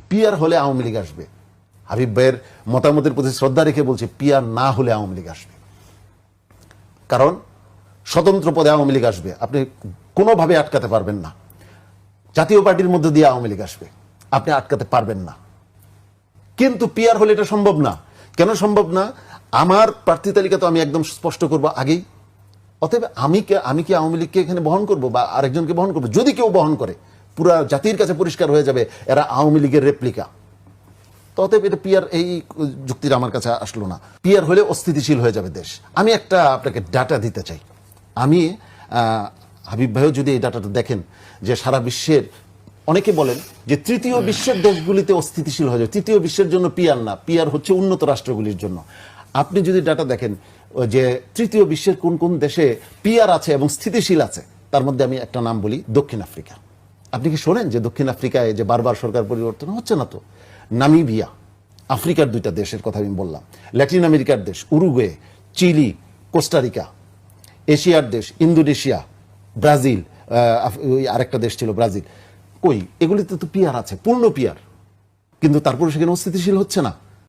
Peer হলে আওয়ামী লীগ আসবে। হাবিব ভাইয়ের মতামতের প্রতি শ্রদ্ধা রেখে বলছে পিয়ার না হলে আওয়ামী লীগ আসবে, কারণ স্বতন্ত্র পদে আওয়ামী লীগ আসবে, আপনি কোনোভাবে আটকাতে পারবেন না। জাতীয় পার্টির মধ্যে দিয়ে আওয়ামী লীগ আসবে, আপনি আটকাতে পারবেন না। কিন্তু পিয়ার হলে এটা সম্ভব না। কেন সম্ভব না? আমার প্রার্থী তালিকা তো আমি একদম স্পষ্ট করব আগেই। অতএব আমি কি আওয়ামী লীগকে এখানে বহন করব বা আরেকজনকে বহন করব? যদি কেউ বহন করে, পুরা জাতির কাছে পরিষ্কার হয়ে যাবে এরা আওয়ামী লীগের রেপ্লিকা। অতএব এটা পিয়ার, এই যুক্তিটা আমার কাছে আসলো না। পিয়ার হলে অস্থিতিশীল হয়ে যাবে দেশ। আমি একটা আপনাকে ডাটা দিতে চাই। আমি হাবিব ভাইও যদি এই ডাটাটা দেখেন যে সারা বিশ্বের, অনেকে বলেন যে তৃতীয় বিশ্বের দেশগুলিতে অস্থিতিশীল হয়ে যায়, তৃতীয় বিশ্বের জন্য পিয়ার না, পিয়ার হচ্ছে উন্নত রাষ্ট্রগুলির জন্য। আপনি যদি ডাটা দেখেন যে তৃতীয় বিশ্বের কোন কোন দেশে পিয়ার আছে এবং স্থিতিশীল আছে, তার মধ্যে আমি একটা নাম বলি, দক্ষিণ আফ্রিকা। আপনি কি শোনেন যে দক্ষিণ আফ্রিকায় যে বারবার সরকার পরিবর্তন হচ্ছে না? তো নামিবিয়া, আফ্রিকার দুইটা দেশের কথা আমি বললাম, ল্যাটিন আমেরিকার দেশ উরুগুয়ে, চিলি, কোস্টারিকা, এশিয়ার দেশ ইন্দোনেশিয়া, ব্রাজিল, আরেকটা দেশ ছিল ব্রাজিল, কই এগুলিতে তো পিয়ার আছে, পূর্ণ পিয়ার, কিন্তু তারপরে সেখানে অস্থিতিশীল হচ্ছে না।